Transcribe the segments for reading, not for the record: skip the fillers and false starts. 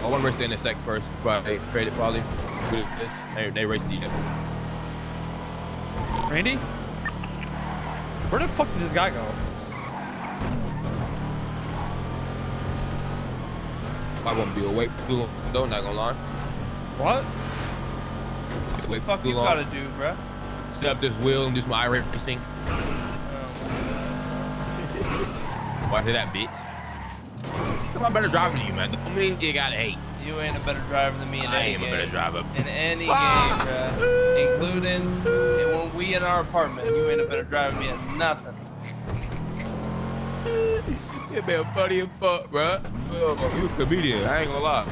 I want to race the NSX first before I trade it probably. With this. They race the Randy? Where the fuck did this guy go? I won't be awake for too long, though, not gonna lie. What? Wait Fuck too you long. gotta do, bruh. Set up this wheel and do some iRacing. Why say that, bitch? Come on, better driver than you, man. Don't mean you gotta hate. You ain't a better driver than me in I any am a game. better driver. In any game, bruh. Including when we in our apartment. You ain't a better driver than me at nothing. You been funny as fuck, bro. You a comedian. I ain't gonna lie.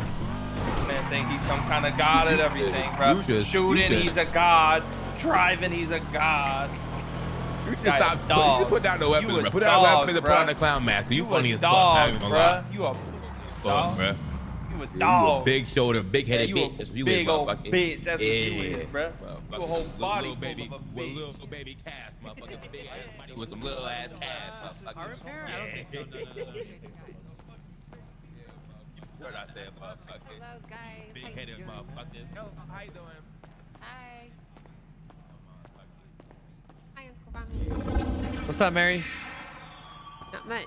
Man think he's some kind of god at everything, bro. Shooting, he's a god. Driving, he's a god. You just Guy a stop. dog. You put down the weapons, You a bro. Put down the dog, weapons and put bruh. on the clown mask. You funny a as fuck. I dog, ain't gonna lie. bruh. You a Fuck, dog. bruh. You a You a dog. big shoulder, big headed Yeah, bitch. you a big old motherfucker. bitch. That's what you Yeah. is, bruh. You a whole body little baby, full of a with bitch. little baby calves, motherfucker. Big ass body with some little ass calves, motherfucker. Car repair? I don't think so. No. What I said, motherfucker. Hello, guys. Big How you headed doing? motherfucker. Yo, how you doing? Hi. Hi, Uncle Bobby. What's up, Mary? Not much.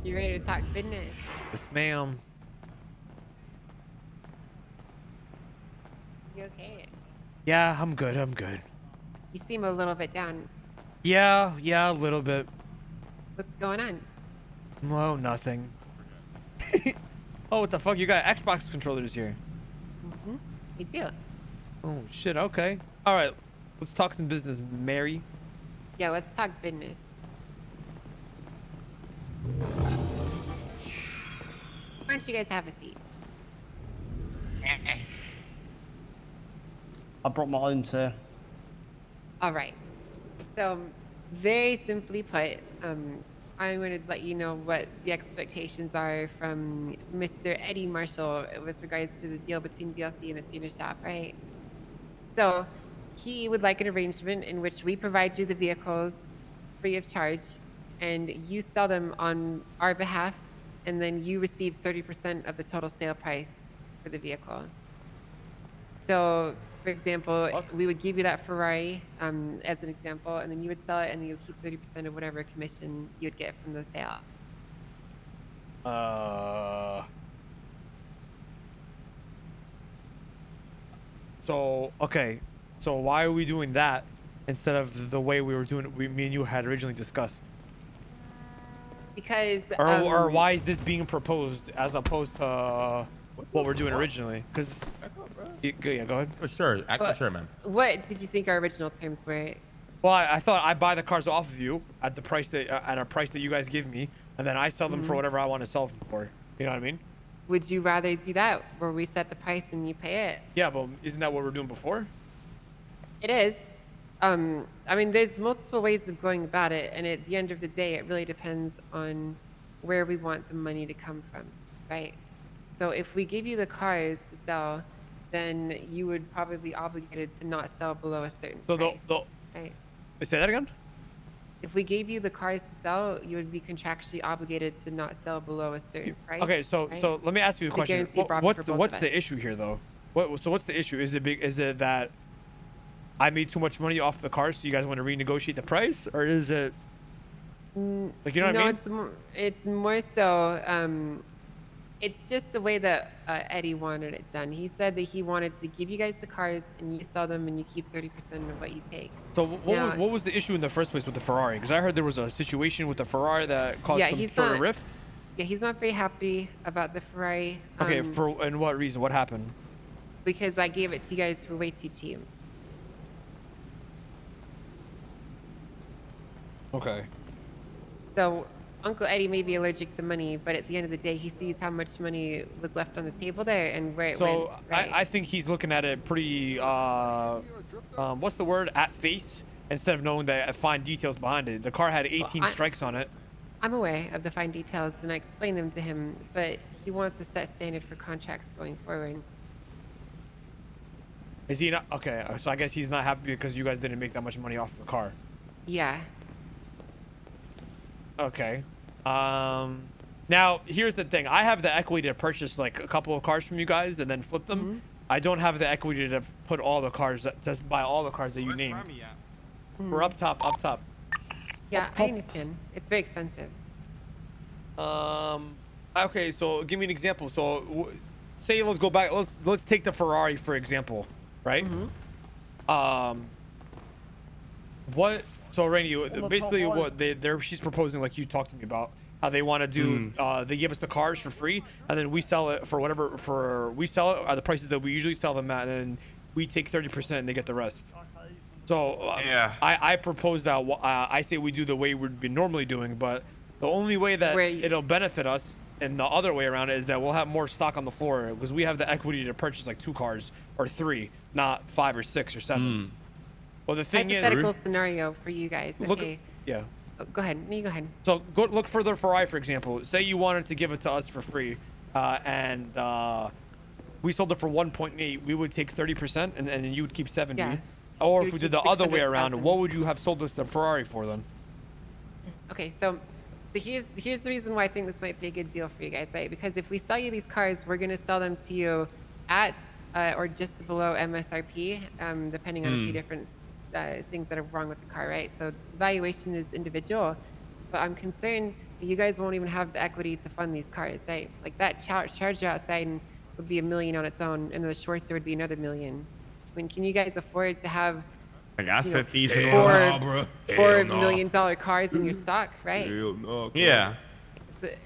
You ready to talk business? Yes, ma'am. You okay? Yeah, I'm good. I'm good. You seem a little bit down. Yeah, a little bit. What's going on? Well, nothing. Oh, what the fuck? You got Xbox controllers here. Mm-hmm. Me too. Oh, shit. Okay. All right. Let's talk some business, Mary. Yeah, let's talk business. Why don't you guys have a seat? I brought my own chair. All right. So, very simply put, I'm going to let you know what the expectations are from Mr. Eddie Marshall with regards to the deal between VLC and the tuner shop, right? So, he would like an arrangement in which we provide you the vehicles free of charge, and you sell them on our behalf, and then you receive 30% of the total sale price for the vehicle. So, for example, we would give you that Ferrari as an example, and then you would sell it, and then you would keep 30% of whatever commission you would get from the sale. So, okay. So why are we doing that instead of the way we were doing it, me and you had originally discussed? Because Or why is this being proposed as opposed to what we're doing originally? Because yeah, go ahead. For sure. For sure, man. What did you think our original terms were? Well, I thought I buy the cars off of you at the price that at a price that you guys give me, and then I sell them for whatever I want to sell them for. You know what I mean? Would you rather do that, where we set the price and you pay it? Yeah, but isn't that what we're doing before? It is. I mean, there's multiple ways of going about it, and at the end of the day, it really depends on where we want the money to come from, right? So if we give you the cars to sell, then you would probably be obligated to not sell below a certain price, right? Say that again? If we gave you the cars to sell, you would be contractually obligated to not sell below a certain price. Okay, so right? so let me ask you a To question. guarantee profit What's for the both what's of the us. issue here though? So what's the issue? Is it that I made too much money off the cars, so you guys want to renegotiate the price, or is it like, you know what I mean? No, it's more so. It's just the way that Eddie wanted it done. He said that he wanted to give you guys the cars, and you sell them, and you keep 30% of what you take. So what was the issue in the first place with the Ferrari? Because I heard there was a situation with the Ferrari that caused some sort of rift. Yeah, he's not very happy about the Ferrari. Okay, and what reason? What happened? Because I gave it to you guys for way too cheap. Okay. So Uncle Eddie may be allergic to money, but at the end of the day, he sees how much money was left on the table there and where it went. Right? I think he's looking at it pretty, what's the word? At face, instead of knowing the fine details behind it. The car had 18 strikes on it. I'm aware of the fine details, and I explained them to him, but he wants to set standard for contracts going forward. Is he not? Okay, so I guess he's not happy because you guys didn't make that much money off the car. Yeah. Okay. Now, here's the thing. I have the equity to purchase like a couple of cars from you guys and then flip them. Mm-hmm. I don't have the equity to put all the cars, to buy all the cars that you named. We're up top, up top. Yeah, I understand. It's very expensive. Okay, so give me an example. So, say let's go back. Let's take the Ferrari for example, right? Mm-hmm. What? So Rainy, the basically top one. what she's proposing, like you talked to me about, how they want to do. They give us the cars for free, and then we sell it for whatever. We sell it at the prices that we usually sell them at, and then we take 30% and they get the rest. So Yeah. I propose that I say we do the way we'd be normally doing, but the only way that it'll benefit us and the other way around is that we'll have more stock on the floor because we have the equity to purchase like 2 cars or 3, not 5 or 6 or 7. Well, the thing Hypothetical is, scenario for you guys. Okay. yeah. Oh, go ahead. You go ahead. So go look for the Ferrari, for example. Say you wanted to give it to us for free, and we sold it for 1.8. We would take 30%, and then you would keep 70. Yeah. Or You if we would did the keep other way around, 600,000. what would you have sold us the Ferrari for then? Okay, so here's the reason why I think this might be a good deal for you guys, right? Because if we sell you these cars, we're gonna sell them to you at or just below MSRP, depending on a few different things that are wrong with the car, right? So valuation is individual, but I'm concerned that you guys won't even have the equity to fund these cars, right? Like that Charger outside would be $1 million on its own, and the Schwarzer would be another $1 million. I mean, can you guys afford to have Like asset fees and Hell all four that. nah, bro. $4 Hell nah. million cars in your stock, right? Hell no. Yeah.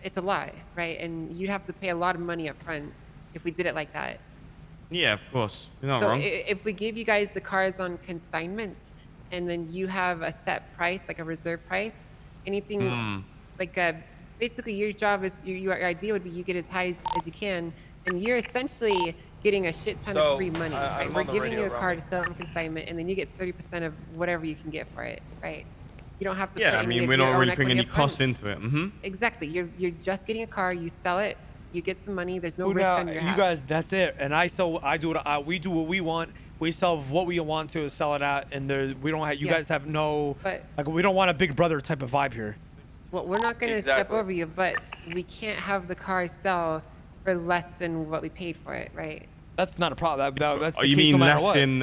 It's a lot, right? And you'd have to pay a lot of money up front if we did it like that. Yeah, of course. You're not So wrong. if we give you guys the cars on consignment, and then you have a set price, like a reserve price, anything like basically your job is your idea would be you get as high as you can, and you're essentially getting a shit ton So, of free money. Right? I'm We're on the giving you a radio, car Robert. to sell on consignment, and then you get 30% of whatever you can get for it, right? You don't have to. Yeah, put I any mean, of we're your not own really putting equity any up front. costs into it. Exactly. You're just getting a car. You sell it. You get some money. There's no Well, risk now, on your you hat. guys, that's it. And we do what we want. We sell what we want to sell it at, and we don't have. You Yeah. guys have no. But- Like, we don't want a Big Brother type of vibe here. Well, we're not going to step Exactly. over you, but we can't have the car sell for less than what we paid for it, right? That's not a problem. That's Oh, the you case mean no matter less what. in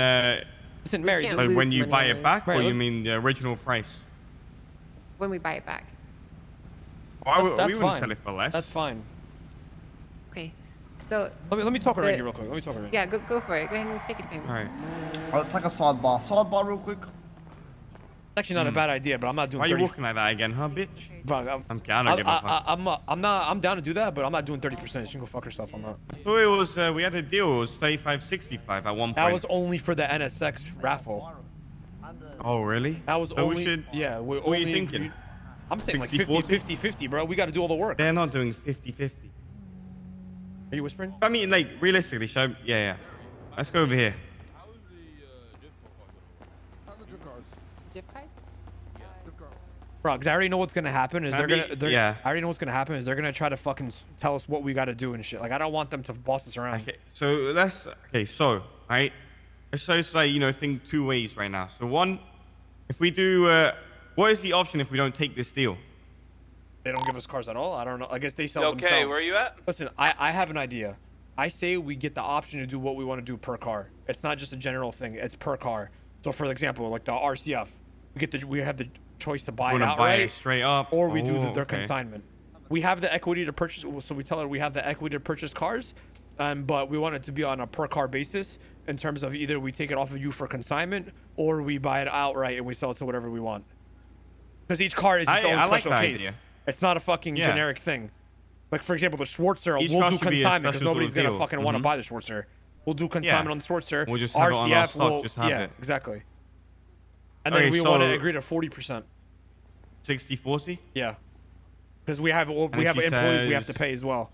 Listen, Mary, can't like lose when you money buy on it this. back, or Right, you look- mean the original price? When we buy it back. Why would that's we wouldn't fine. sell it for less? That's fine. Okay. So, Let me talk with The- Randy real quick. Let me talk with Randy. yeah, go for it. Go ahead and take your time. All right. I'll take a sidebar. Sidebar real quick. It's actually not a bad idea, but I'm not doing Why are you 30. walking like that again, huh, bitch? Bro, I'm kidding. I don't give a fuck. I'm down to do that, but I'm not doing 30%. She can go fuck herself on that. I thought it was, we had a deal. It was 35.65 at one point. That was only for the NSX raffle. Oh, really? That was So only. we should. Yeah. What are you thinking? I'm saying like 60, 50, bro. We got to do all the work. They're not doing 50-50. Are you whispering? I mean, like, realistically, yeah. Let's go over here. Jiff cars? Bro, because I already know what's gonna happen is yeah. I already know what's gonna happen is they're gonna try to fucking tell us what we gotta do and shit. Like I don't want them to boss us around. Okay, so, right? Let's just like, think 2 ways right now. So one, if we do, what is the option if we don't take this deal? They don't give us cars at all. I don't know. I guess they sell Okay, themselves. where you at? Listen, I have an idea. I say we get the option to do what we want to do per car. It's not just a general thing. It's per car. So for example, like the RCF, we have the choice to buy it Wanna buy it outright, straight up, or we do their okay. consignment. We have the equity to purchase. So we tell her we have the equity to purchase cars, but we want it to be on a per car basis in terms of either we take it off of you for consignment or we buy it outright and we sell it to whatever we want. Because each car is its own I like special that case. idea. It's not a fucking Yeah. generic thing. Like for example, the Schwarzer, Each we'll car do should be a consignment because special nobody's sort of gonna deal. fucking want to Mhm. buy the Schwarzer. We'll do consignment Yeah. on the Schwarzer. We'll just have it on our stock, will- just have yeah, it. exactly. And then Okay, we want to so- agree to 40%. 60-40? Yeah. Because we have if employees she we have to says- pay as well.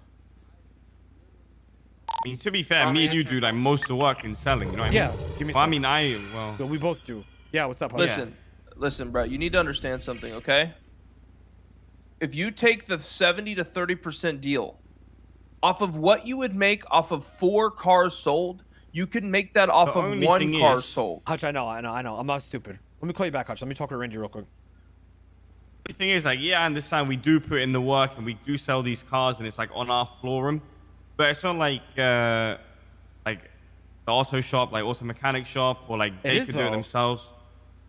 I mean, to be fair, me and you do like most of the work in selling, you know what I Yeah. mean? Give me Well, I some. mean, But we both do. Yeah. What's up? Hutch? Listen, bro. You need to understand something, okay? If you take the 70 to 30% deal off of what you would make off of 4 cars sold, you could make that off The of only 1 thing car is- sold. Hutch, I know. I'm not stupid. Let me call you back, Hutch. Let me talk to Randy real quick. The thing is, like, yeah, I understand we do put in the work and we do sell these cars and it's like on our floor room, but it's not like the auto shop, like auto mechanic shop, or like they could do it themselves.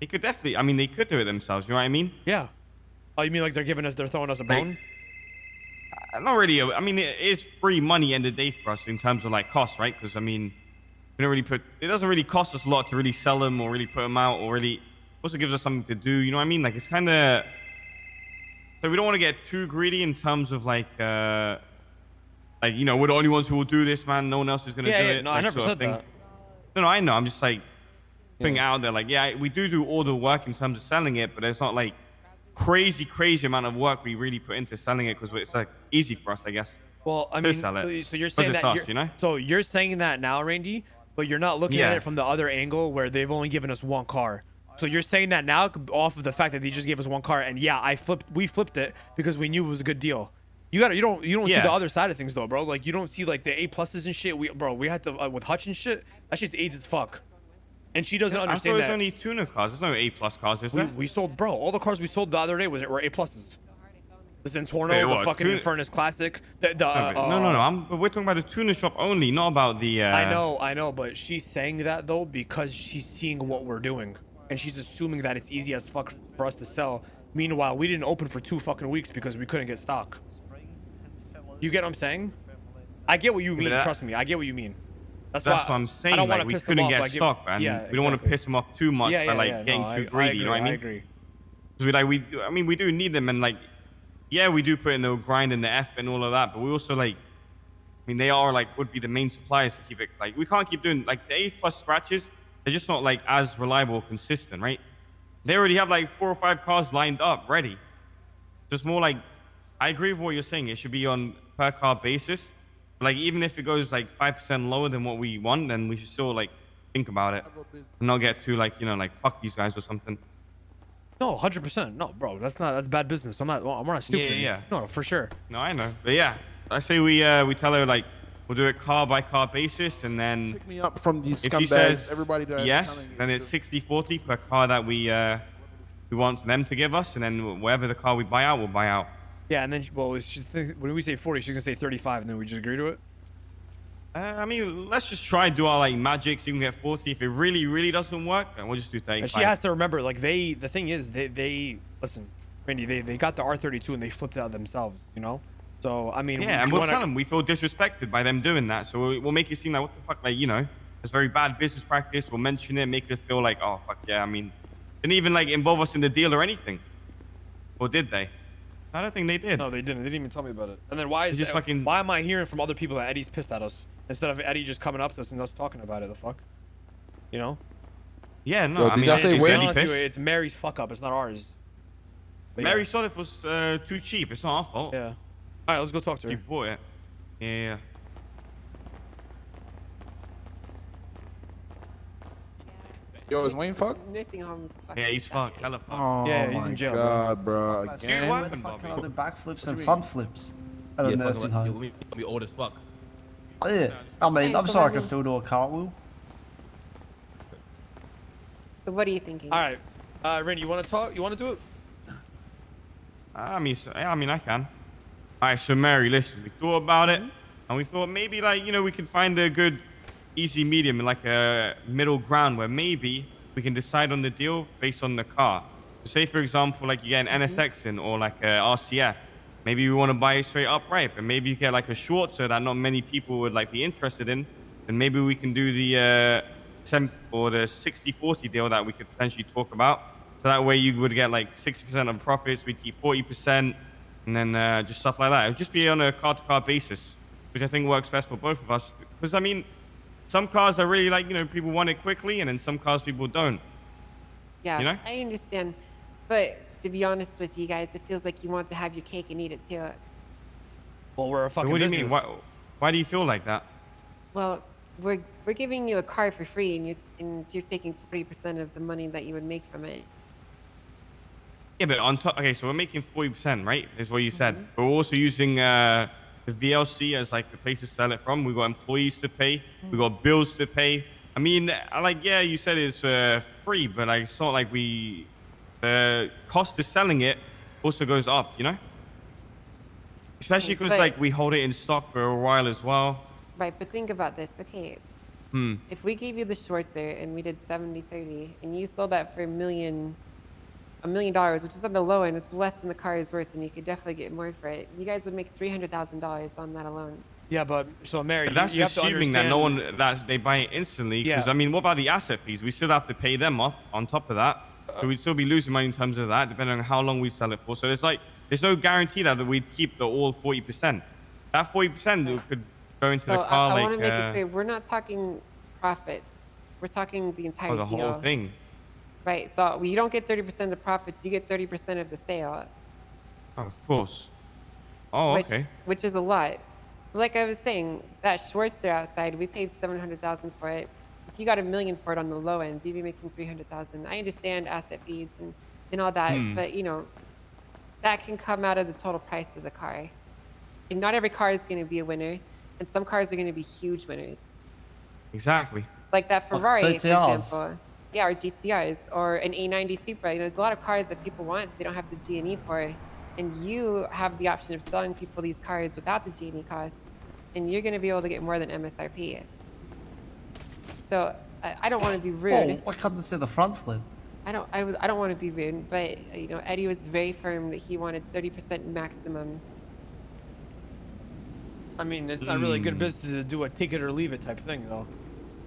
They could definitely, I mean, they could do it themselves. You know what I mean? Yeah. Oh, you mean like they're throwing us a bone? Not really. I mean, it is free money end of the day for us in terms of like cost, right? Because I mean, we don't really it doesn't really cost us a lot to really sell them or really put them out, or really also gives us something to do. You know what I mean? Like it's kind of, so we don't want to get too greedy in terms of like you know, we're the only ones who will do this, man. No one else is gonna do it. No, like, I never said that. No, I know. I'm just like putting it out there. Like, yeah, we do all the work in terms of selling it, but it's not like crazy amount of work we really put into selling it because it's like easy for us, I guess. Well, I mean, sell it. so you're saying that, you know? So you're saying that now, Randy, but you're not looking at it from the other angle where they've only given us one car. So you're saying that now off of the fact that they just gave us one car, and yeah, we flipped it because we knew it was a good deal. You don't see the other side of things though, bro. Like you don't see like the A pluses and shit. We had to with Hutch and shit. That shit's AIDS as fuck. And she doesn't understand that. There's only tuner cars. There's no A plus cars, is there? We sold, bro. All the cars we sold the other day were A pluses. The Zentorno, the fucking Infernus Classic. No, but we're talking about the tuner shop only, not about the. I know, but she's saying that though because she's seeing what we're doing, and she's assuming that it's easy as fuck for us to sell. Meanwhile, we didn't open for 2 fucking weeks because we couldn't get stock. You get what I'm saying? I get what you mean. Trust me, I get what you mean. That's what I'm saying. I don't like we couldn't get stock, man. Yeah, we don't want to piss them off too much by like getting too greedy. You know what I mean? I agree. Because we do need them, and like, yeah, we do put in the grind and the F and all of that, but we also like, I mean, they are like would be the main suppliers to keep it. Like, we can't keep doing like the A plus scratches. They're just not like as reliable or consistent, right? They already have like 4 or 5 cars lined up ready. Just more like, I agree with what you're saying. It should be on per car basis. Like, even if it goes like 5% lower than what we want, then we should still like think about it and not get too like, you know, like fuck these guys or something. No, 100%. No, bro, that's bad business. We're not stupid. Yeah. No, for sure. No, I know. But yeah, I say we tell her like we'll do it car by car basis, and then pick me up from these if she scumbags. says Everybody yes, then it's 60-40 per car that we want them to give us, and then whatever the car we buy out, we'll buy out. Yeah, and then when we say 40, she's gonna say 35, and then we just agree to it. I mean, let's just try do our like magic so you can get 40. If it really doesn't work, then we'll just do 35. And she has to remember, like the thing is, they listen, Randy, they got the R32 and they flipped it out themselves, you know. So I mean, yeah, and we'll tell them we feel disrespected by them doing that. So we'll make it seem like what the fuck, like, you know, it's very bad business practice. We'll mention it, make us feel like, oh fuck yeah. I mean, didn't even like involve us in the deal or anything, or did they? I don't think they did. No, they didn't. They didn't even tell me about it. And then why am I hearing from other people that Eddie's pissed at us instead of Eddie just coming up to us and us talking about it? The fuck, you know? Yeah, no. Yo, did y'all say where? It's Mary's fuck up. It's not ours. But Mary thought it was too cheap. It's not our fault. Yeah. All right, let's go talk to her. She bought it. Yeah. Yo, is Wayne fucked? Nursing homes. Yeah, he's fucked. Hella fucked. Oh yeah, he's my in jail, god, bro. Dude, Again? what Where the happened, fuck Bobby? are the backflips and front flips at a nursing home? We old as fuck. Oh, yeah. I mean, Hey, I'm sorry I Bobby. can still do a cartwheel. So what are you thinking? All right, Randy, you want to talk? You want to do it? I mean, I can. All right, so Mary, listen, we thought about it, and we thought maybe, like, you know, we could find a good, easy medium, like a middle ground where maybe we can decide on the deal based on the car. So say, for example, like you get an NSX in or like a RCF. Maybe we want to buy it straight upright, but maybe you get like a Schwarzer that not many people would like be interested in. And maybe we can do the 70 or the 60-40 deal that we could potentially talk about. So that way you would get like 60% of profits, we'd keep 40%, and then just stuff like that. It would just be on a car-to-car basis, which I think works best for both of us. Because, I mean, some cars are really like, you know, people want it quickly, and then some cars people don't. Yeah, you know? I understand. But to be honest with you guys, it feels like you want to have your cake and eat it too. Well, we're a fucking What do you business. mean? Why do you feel like that? Well, we're giving you a car for free, and you're taking 40% of the money that you would make from it. Yeah, but on top, okay, so we're making 40%, right? Is what you said. But we're also using the VLC as like the place to sell it from. We got employees to pay. We got bills to pay. I mean, yeah, you said it's free, but like, it's not like the cost of selling it also goes up, you know? Especially because But- like we hold it in stock for a while as well. Right, but think about this. Okay, if we gave you the Schwarzer and we did 70-30, and you sold that for $1 million, which is on the low end, it's less than the car is worth, and you could definitely get more for it. You guys would make $300,000 on that alone. Yeah, but so Mary, That's you have to assuming that no understand- one they buy it instantly. Because Yeah. I mean, what about the asset fees? We still have to pay them off on top of that. So we'd still be losing money in terms of that, depending on how long we sell it for. So there's no guarantee that we'd keep the all 40%. That 40% could go into So the car I like want to make it clear, we're not talking profits. We're talking the entire the deal. whole thing. Right, so you don't get 30% of the profits, you get 30% of the sale. Oh, of course. Oh, okay. Which is a lot. So like I was saying, that Schwarzer outside, we paid $700,000 for it. If you got $1 million for it on the low ends, you'd be making $300,000. I understand asset fees and all that, but you know, that can come out of the total price of the car. And not every car is going to be a winner, and some cars are going to be huge winners. Exactly. Like that Ferrari, for GTRs. example. Yeah, or GTRs, or an A90 Supra. You know, there's a lot of cars that people want, they don't have the G&E for. And you have the option of selling people these cars without the G&E cost, and you're going to be able to get more than MSRP. So I don't want to be Oh, rude. why can't they say the front flip? I don't want to be rude, but you know, Eddie was very firm that he wanted 30% maximum. I mean, it's not really good business to do a take it or leave it type thing, though.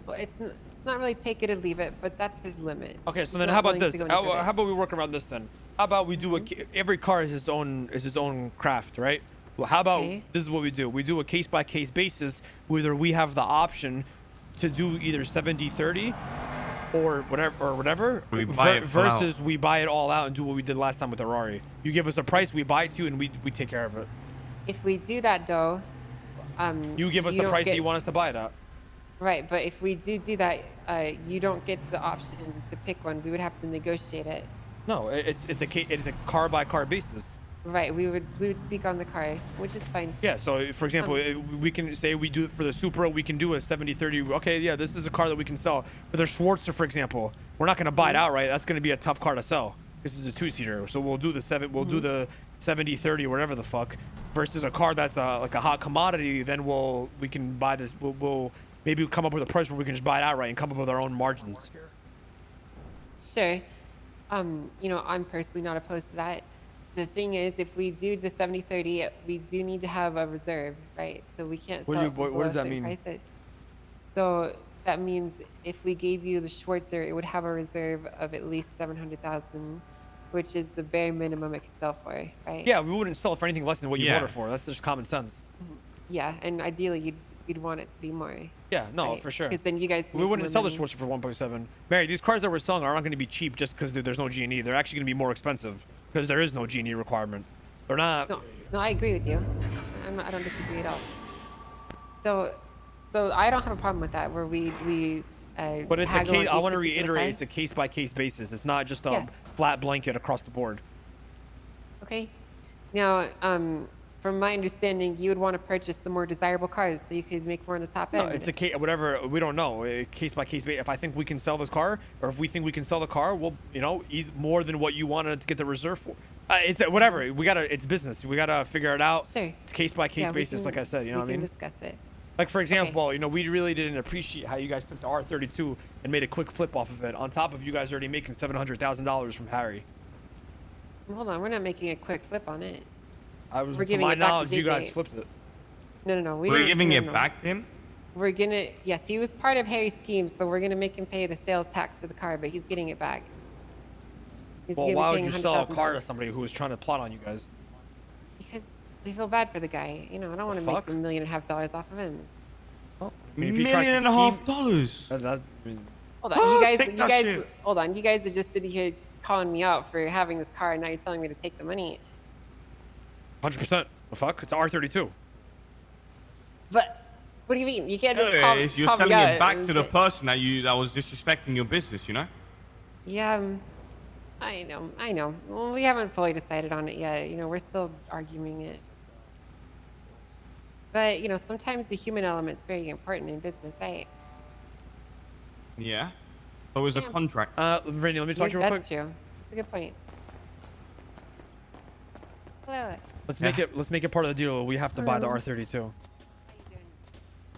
Well, it's not really take it or leave it, but that's his limit. Okay, so He's then not how about willing this? to go any further. How about we work around this then? How about we do every car is his own craft, right? Well, how about Okay. this is what we do? We do a case by case basis, whether we have the option to do either 70-30 or whatever, We buy it full out. versus we buy it all out and do what we did last time with the Ferrari. You give us a price, we buy it to you, and we take care of it. If we do that though, You give us the don't price that get- you want us to buy it at. Right, but if we do that, you don't get the option to pick one. We would have to negotiate it. No, it's a car by car basis. Right, we would speak on the car, which is fine. Yeah, so for example, we can say we do it for the Supra, we can do a 70-30. Okay, yeah, this is a car that we can sell. For the Schwarzer, for example, we're not going to buy it outright. That's going to be a tough car to sell. This is a two-seater, so we'll do the 70-30, whatever the fuck, versus a car that's like a hot commodity. Then we can buy this. We'll maybe come up with a price where we can just buy it outright and come up with our own margins. Sure. You know, I'm personally not opposed to that. The thing is, if we do the 70-30, we do need to have a reserve, right? So we can't sell it What below does that certain mean? prices. So that means if we gave you the Schwarzer, it would have a reserve of at least 700,000, which is the bare minimum it could sell for, right? Yeah, we wouldn't sell it for anything less than what you Yeah. bought it for. That's just common sense. Yeah, and ideally you'd want it to be more. Yeah, no, right? for sure. Because then you guys We make wouldn't more sell the money. Schwarzer for 1.7. Mary, these cars that we're selling aren't going to be cheap just because there's no G&E. They're actually going to be more expensive because there is no G&E requirement. They're not. No, I agree with you. I don't disagree at all. So I don't have a problem with that. Where we But it's a haggle on case. I each want to particular reiterate, car. it's a case by case basis. It's not just a Yes. flat blanket across the board. Okay. Now, from my understanding, you would want to purchase the more desirable cars so you could make more on the top No, end. it's a case. Whatever. We don't know. Case by case basis. If I think we can sell this car, or if we think we can sell the car, we'll ease more than what you wanted to get the reserve for. It's whatever. It's business. We gotta figure it out. Sure. It's case by case Yeah, we basis, can- like I said. You know what I we mean? can discuss it. Like for example, we really didn't appreciate how you guys took the R32 and made a quick flip off of it. On top of you guys already making $700,000 from Harry. Hold on, we're not making a quick flip on it. We're We're to giving my it back to knowledge, you guys JJ. flipped it. No. We're didn't- giving no, it no. back to him? We're gonna. Yes, he was part of Harry's scheme, so we're gonna make him pay the sales tax for the car, but he's getting it back. He's Well, gonna be why would paying you sell a car to $100,000. somebody who was trying to plot on you guys? Because we feel bad for the guy. You know, I don't want to make fuck? $1.5 million off of him. I mean, if he tries to $1.5 scheme- million. I mean, Hold on, you guys. Take You that guys. shit. Hold on, you guys are just sitting here calling me out for having this car, and now you're telling me to take the money. 100%. The fuck? It's an R32. But what do you mean? You can't just call, Anyways, you're call me selling out it back and to the say- person that was disrespecting your business, you know? Yeah, I know. Well, we haven't fully decided on it yet. You know, we're still arguing it. But, you know, sometimes the human element's very important in business, right? Yeah. So was the Yeah. contract. Randy, let me talk to you real quick. That's true. That's a good point. Hello. Let's make it part of the deal. We have to buy the Hello. R32.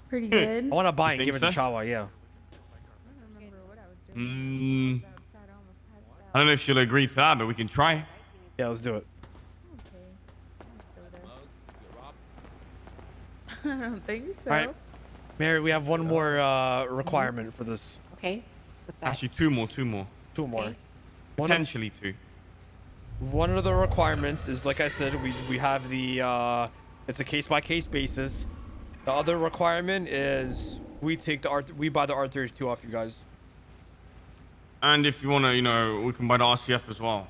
Pretty good. I want to buy and You give it think to so? Chawa. Yeah. I don't remember what I was doing. Mm, I was outside, I almost passed I don't out. know if she'll agree to that, but we can try. Yeah, let's do it. Okay. Soda. I don't think so. All right, Mary, we have one more requirement for this. Okay. What's that? Actually, two more. Two more. Okay. Potentially two. One of the requirements is, like I said, we have the it's a case by case basis. The other requirement is we buy the R32 off you guys. And if you want to, we can buy the RCF as well.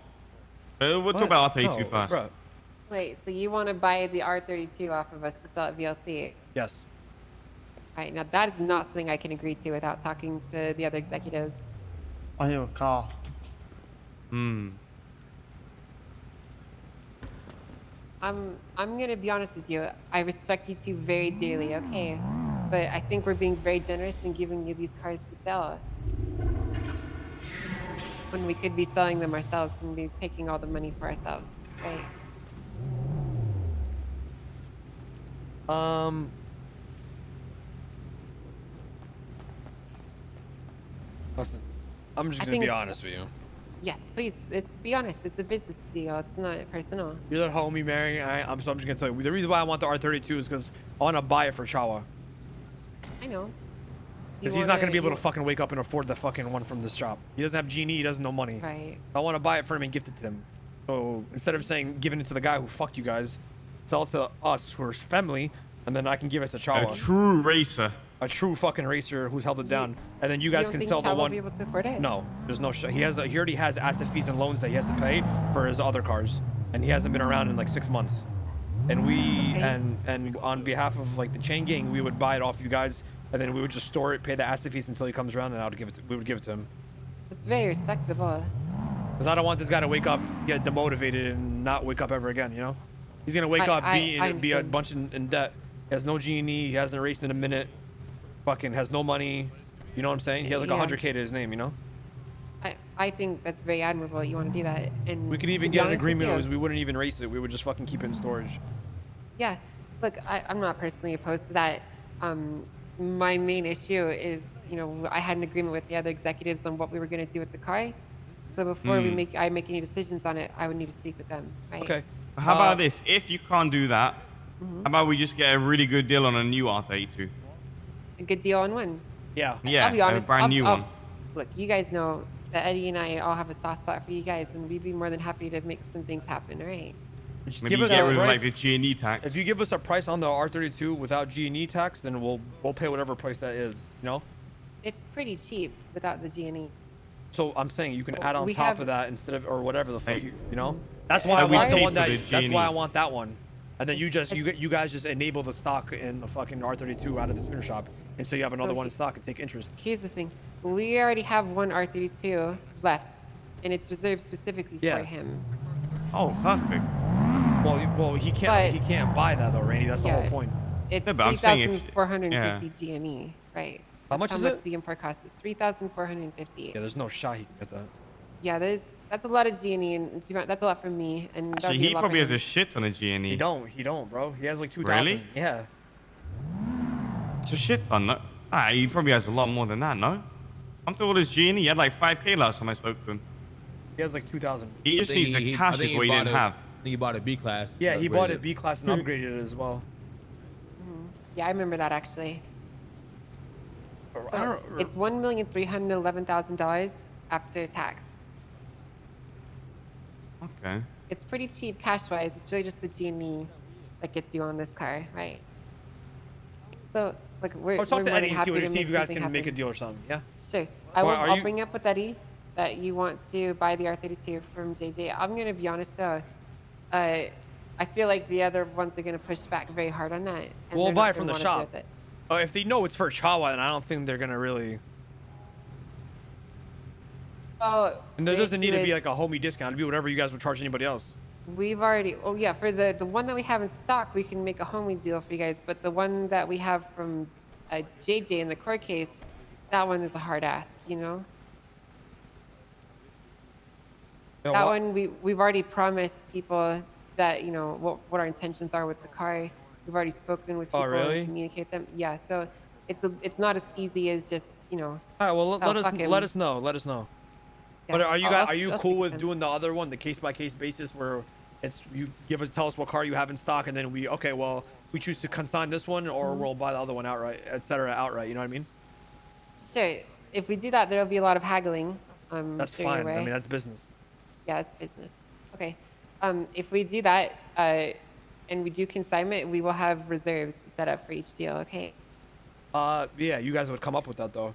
We'll talk about R32 first. Bro. Wait, so you want to buy the R32 off of us to sell at VLC? Yes. All right, now that is not something I can agree to without talking to the other executives. I hear a car. Hmm. I'm gonna be honest with you. I respect you two very dearly, okay? But I think we're being very generous in giving you these cars to sell. When we could be selling them ourselves and be taking all the money for ourselves, right? Listen, I'm just I gonna think be it's- honest with you. Yes, please. Be honest. It's a business deal. It's not personal. You're the homie, Mary. I'm just gonna tell you. The reason why I want the R32 is because I want to buy it for Chawa. I know. Because he's not gonna be able to fucking wake up and afford the fucking one from this shop. He doesn't have Genie. He doesn't know money. Right. I want to buy it for him and gift it to him. So instead of saying giving it to the guy who fucked you guys, sell it to us who are family, and then I can give it to Chawa. A true racer. A true fucking racer who's held it down, and then you guys don't can think sell the Chad will one. be able to afford it? No, there's no shot. He already has asset fees and loans that he has to pay for his other cars, and he hasn't been around in like 6 months. And we Okay. and on behalf of like the chain gang, we would buy it off you guys, and then we would just store it, pay the asset fees until he comes around, and we would give it to him. It's very respectable. Because I don't want this guy to wake up, get demotivated, and not wake up ever again. You know, he's gonna wake up, be a understand. bunch in debt. He has no Genie. He hasn't raced in a minute. Fucking has no money. You know what I'm saying? He has like Yeah. 100K to his name. You know. I think that's very admirable. You want to do that, and We could even to be get an honest with agreement. you- Was we wouldn't even race it. We would just fucking keep it in storage. Yeah, look, I'm not personally opposed to that. My main issue is, I had an agreement with the other executives on what we were going to do with the car. So before I make any decisions on it, I would need to speak with them. Right? Okay. How about this? If you can't do that, how about we just get a really good deal on a new R32? A good deal on one. Yeah. Yeah, I'll be honest. a brand new one. Look, you guys know that Eddie and I all have a soft spot for you guys, and we'd be more than happy to make some things happen. All right. Just Maybe give us get a rid of like price. the G&E tax. If you give us a price on the R32 without G&E tax, then we'll pay whatever price that is. You know. It's pretty cheap without the G&E. So I'm saying you can add on We top have- of that instead of or whatever the fuck Hey. you know. That's why I we want the pay one for that. the That's why I Genie. want that one. And then you guys just enable the stock in the fucking R32 out of the tuner shop, and so you have another one in stock and take interest. Here's the thing. We already have one R32 left, and it's reserved specifically Yeah. for him. Oh, perfect. Well, he can't. He But- can't buy that though, Randy. That's the whole point. It's Yeah, but I'm saying if- 3,450 G&E, right? How That's much how is much it? the import cost is. 3,450. Yeah, there's no shot he can get that. Yeah, that's a lot of G&E, and that's a lot for me. And that'd Actually, be he a lot probably for has a him. shit ton of G&E. He don't, bro. He has like 2,000. Really? Yeah. It's a shit ton. No? He probably has a lot more than that, no? I'm through all his G&E. He had like 5K last time I spoke to him. He has like 2,000. He just needs the cash is what he didn't have. I think he bought a B class. Yeah, he bought it Upgraded. B class and upgraded it as well. Yeah, I remember that actually. I don't- It's $1,311,000 after tax. Okay. It's pretty cheap cash-wise. It's really just the G&E that gets you on this car, right? So, look, we're Or talk we're to more Eddie than and see happy what to see make if you guys something can make a happen. deal or something. Yeah. Sure. Well, I'll bring up with Eddie that you want to buy the R32 from JJ. I'm gonna be honest though, I feel like the other ones are gonna push back very hard on that. And We'll they're buy not it from gonna the wanna shop. deal with it. If they know it's for Chawa, then I don't think they're gonna really. Oh, And there the doesn't need issue to be is like a homie discount. It'd be whatever you guys would charge anybody else. We've already. Oh yeah, for the one that we have in stock, we can make a homies deal for you guys. But the one that we have from JJ in the court case, that one is a hard ask. You know. You know That what? one we've already promised people that what our intentions are with the car. We've already spoken with people really? and communicate them. Yeah, so it's not as easy as just All right, well, let us know. Let us know. Yeah, But are you I'll cool speak with them. doing the other one, the case by case basis, where it's you tell us what car you have in stock, and then we choose to consign this one, or we'll buy the other one outright, etc. Outright. You know what I mean? Sure. If we do that, there'll be a lot of haggling. That's sure fine. you're I aware. mean, that's business. Yeah, it's business. Okay. If we do that, and we do consignment, we will have reserves set up for each deal. Okay. Yeah, you guys would come up with that though.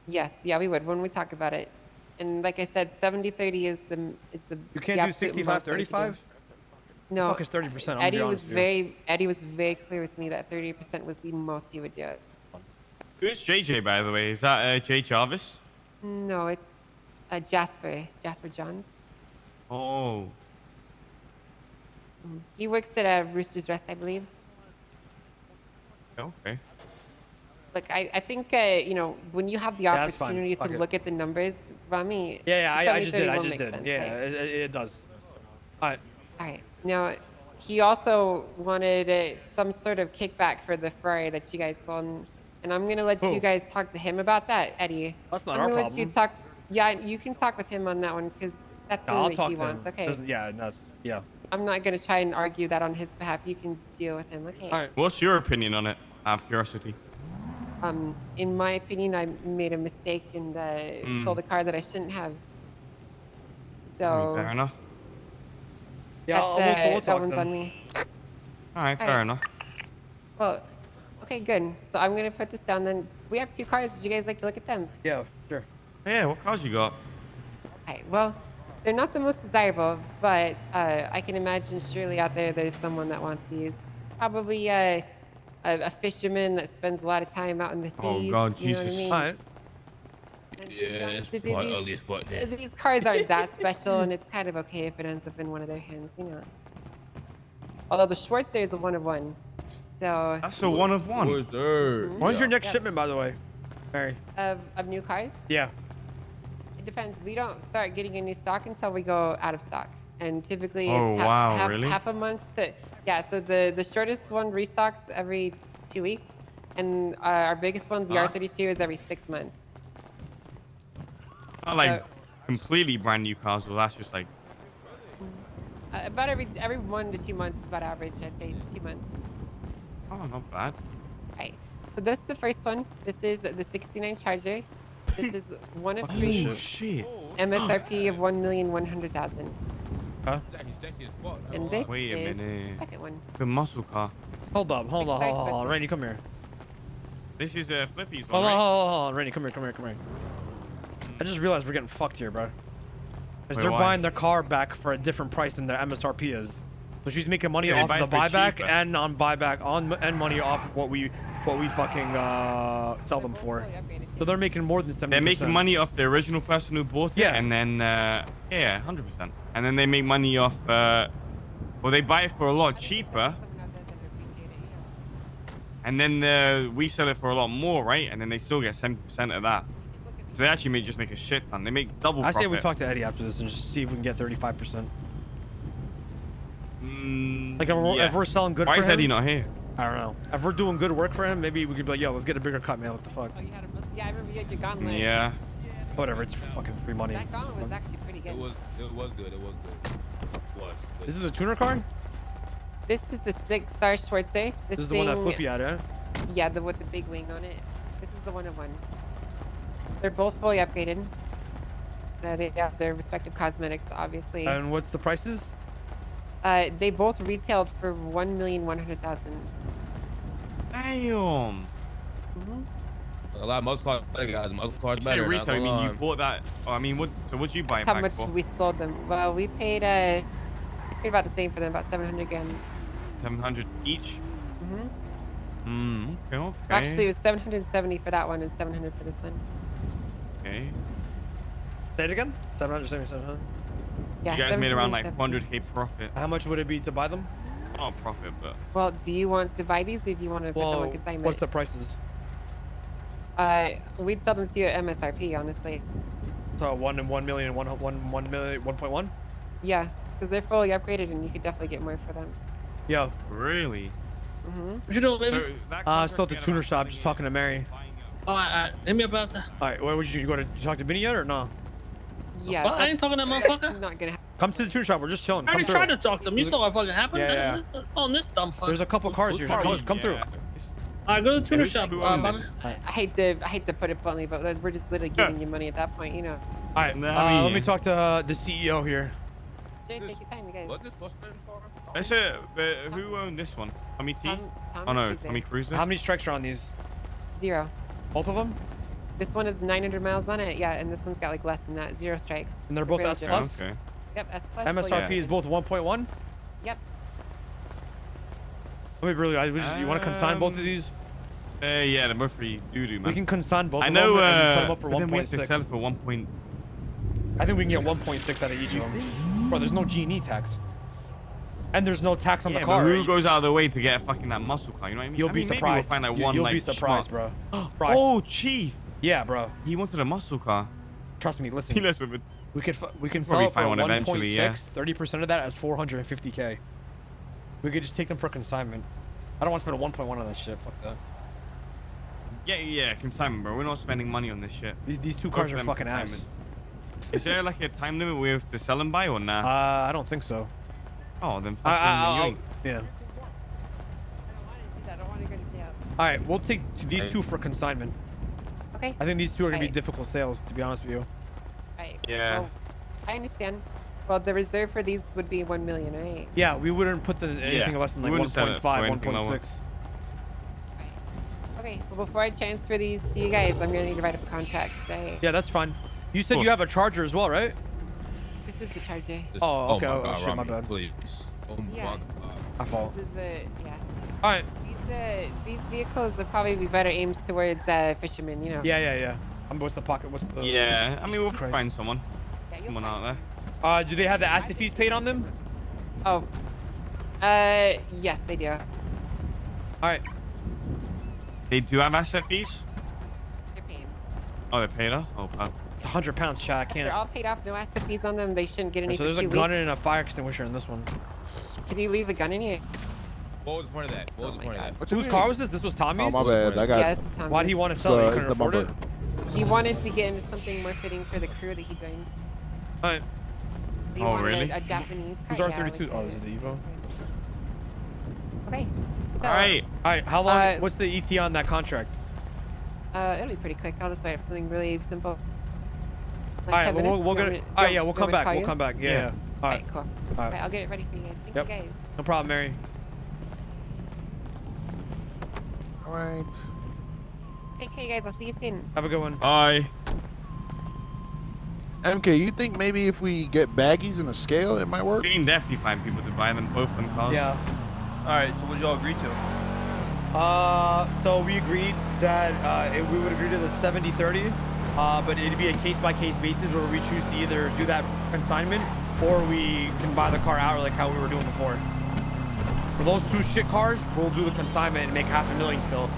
Yes. Yeah, we would when we talk about it. And like I said, 70-30 is the You can't the do absolute most that we can 65-35. do. No. Fuck is 30%. Eddie was very clear with me that 30% was the most he would do it. Who's JJ, by the way? Is that Jay Jarvis? No, it's Jasper Johns. Oh. He works at Rooster's Rest, I believe. Okay. Look, I think when you have the Yeah, that's fine. opportunity Fuck to it. look at the numbers, Rami. Yeah, I just did. will make sense, Yeah, right? it does. All right. All right. Now, he also wanted some sort of kickback for the Ferrari that you guys sold, and I'm gonna let Who? you guys talk to him about that, Eddie. That's not I'm our gonna let you problem. talk. Yeah, you can talk with him on that one because that's Yeah, I'll something that talk he to wants. him. Okay. Yeah, that's yeah. I'm not gonna try and argue that on his behalf. You can deal with him. Okay. All right. What's your opinion on it? Out of curiosity. In my opinion, I made a mistake and sold a car that I shouldn't have. So Fair enough. Yeah, that's, we'll that talk one's to him. on me. All right, fair Alright. enough. Well, okay, good. So I'm gonna put this down. Then we have 2 cars. Would you guys like to look at them? Yeah, sure. Yeah, what cars you got? Okay. Well, they're not the most desirable, but I can imagine surely out there's someone that wants these. Probably a fisherman that spends a lot of time out in the seas. Oh, God, you know what I Jesus. mean? All right. And, Yeah, it's th- probably these- ugly as fuck. Then. These cars aren't that special, and it's kind of okay if it ends up in one of their hands, Although the Schwarzer is a 1 of 1, so That's a 1 of 1. Where's there? When's your next Yep. shipment, by the way, Mary? of new cars. Yeah. It depends. We don't start getting a new stock until we go out of stock, and typically Oh, it's wow, really? half a month. Yeah. So the shortest one restocks every 2 weeks, and our biggest one, the Huh? R32, is every 6 months. Not like completely brand new cars, well, that's just like. About every 1 to 2 months is about average. I'd say 2 months. Oh, not bad. Right. So this is the first one. This is the 69 Charger. This is one of 3. Oh, shit. MSRP of 1,100,000. Huh? It's actually sexy as fuck. And this Wait a is minute. the second one. Good muscle car. Hold up. Hold on. 6 stars Hold on. with it. Randy, come here. This is Flippy's Hold one, on. right? Hold on. Randy, come here. I just realized we're getting fucked here, bro. Because Wait, they're why? buying their car back for a different price than their MSRP is. So she's making money Yeah, they off buy of the it for buyback cheaper. and on buyback and money off of what we fucking sell them for. So they're making more than 70%. They're making money off the original person who bought it, Yeah. and then yeah, 100%. And then they make money off. Well, they buy it for a lot cheaper, and then we sell it for a lot more, right? And then they still get 70% of that. So they actually just make a shit ton. They make double I profit. say we talk to Eddie after this and just see if we can get 35%. Like if we're selling good Why for is him, Eddie not here? I don't know. If we're doing good work for him, maybe we could be like, yo, let's get a bigger cut, man. What the fuck? Oh, you had a yeah, I remember you had your gauntlet. Yeah. Whatever, it's fucking free money. That gauntlet was actually pretty good. It was good. It was good. This is a tuner car? This is the 6-star Schwarzer. This is the one that Flippy had, yeah? Yeah, with the big wing on it. This is the 1 of 1. They're both fully upgraded. They have their respective cosmetics, obviously. And what's the prices? They both retailed for 1,100,000. Damn. A lot of most cars better, guys. Most cars You say better. not retail, I gonna mean, you lie. bought that. Oh, I mean, what? So what'd you buy it That's how back much for? we sold them. Well, we paid about the same for them, about 700 grand. 700 each. Okay. Actually, it was 770 for that one and 700 for this one. Okay. Say it again? 777. Yeah, You guys made around like 770. 400k profit. How much would it be to buy them? Not profit, but Well, do you want to buy these or do you want to put them on consignment? what's the prices? We'd sell them to you at MSRP, honestly. So 1 million, 1 million, 1.1? Yeah. because they're fully upgraded, and you could definitely get more for them. Yo. Really? What you doing, baby? Still at the tuner shop, just talking to Mary. Alright, hit me about that. All right, what would you talk to Benny yet or no? Yeah. Fuck, I ain't talking to that motherfucker. Not gonna. Come to the tuner shop. We're just chilling. I Come already through. tried to talk to him. You saw what fucking happened? Yeah. It's on this dumb fuck. There's a couple cars here. Just come through. Alright, go to the tuner who's shop, who owned Bobby. this? I hate to put it bluntly, but we're just literally giving you money at that point, you know. All right, let me talk to the CEO here. Sure, take your time, you guys. What this Mustang for? That's it. But who owned this one? Tommy T? Oh no, Tommy Cruiser. How many strikes are on these? 0. Both of them? This one is 900 miles on it, yeah, and this one's got like less than that, 0 strikes. And they're both S plus? Okay. Yep, S plus. MSRP is both 1.1? Yep. Let me really, you want to consign both of these? Yeah, they're both pretty doo-doo, man. We can consign both I of know, them and put them up for but then we have to 1.6. sell it for 1 point. I think we can get 1.6 out of each of them. Bro, there's no G&E tax. And there's no tax on the Yeah, car. but who goes out of the way to get a fucking that muscle car? You know what I mean? You'll I be mean, surprised. Maybe we'll find like one You'll like be surprised, schmuck. bro. Oh, Chief. Yeah, bro. He wanted a muscle car. Trust me, listen. He less with it. We can Probably sell it for find one 1.6. eventually, yeah. 30% of that is 450K. We could just take them for consignment. I don't want to spend a 1.1 on that shit. Fuck that. Yeah, consignment, bro. We're not spending money on this shit. These two Both cars of are them fucking consignment. ass. Is there like a time limit we have to sell them by or nah? I don't think so. Oh, then fucking Yeah. I don't want to go to jail. All right, we'll take these two for consignment. Okay. I think these two are gonna be Right. difficult sales, to be honest with you. Right. Yeah. Well, I understand. Well, the reserve for these would be 1 million, right? Yeah, we wouldn't put anything less than we like wouldn't sell it 1.5, for anything 1.6. lower. Okay. Well, before I transfer these to you guys, I'm gonna need to write up a contract. Say, Yeah, that's fine. You said Cool. you have a charger as well, right? this is the charger. Oh, okay. my Oh, God, shit, my Rami, bad. Please. Oh my Yeah. God. My fault. This is the yeah. All right. These vehicles would probably be better aimed towards fishermen, you know. Yeah. What's the pocket? What's the? Yeah, I mean, we'll Christ. find someone. Yeah, you'll Someone find out there. Do they have the asset fees paid on them? Oh. Yes, they do. All right. They do have asset fees? They're paying. Oh, they're paid off? Oh, perfect. It's 100 pounds, Chad. I They're can't. all paid off. No asset fees on them. They shouldn't get any So for there's a 2 gun weeks. and a fire extinguisher in this one. Did he leave a gun in here? What was the point of that? What was Oh the my point of God. that? What you Whose mean? car was this? This was Tommy's? Oh, my bad. I got Yeah, this is Tom. Why'd he want to sell it? He it's couldn't the afford it? bumper. He wanted to get into something more fitting for the crew that he joined. All right. So he Oh, wanted really? a Japanese car. Who's yeah, R32? like Oh, this is the Evo. Okay. So, All right. All right. How long? Uh, what's the ET on that contract? It'll be pretty quick. I'll just write up something really simple. All right. 10 Well, minutes? we'll You get want it. me- All right. you Yeah, we'll want come me to back. call We'll you? come back. Yeah. Yeah. All All right. right, cool. All All right. right, I'll get it ready for you guys. Thank Yep. you guys. No problem, Mary. All right. Take care, you guys. I'll see you soon. Have a good one. Bye. MK, you think maybe if we get baggies and a scale, it might work? We can definitely find people to buy them, both of them cars. Yeah. All right. So what y'all agree to? So we agreed that we would agree to the 70-30, but it'd be a case-by-case basis where we choose to either do that consignment or we can buy the car out like how we were doing before. For those two shit cars, we'll do the consignment and make $500,000 still.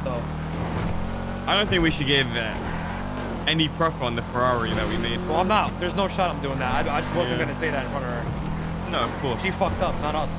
So I don't think we should give any profit on the Ferrari that we made. well, I'm not. There's no shot I'm doing that. I just wasn't Yeah. gonna say that in front of her. No, of course. She fucked up, not us.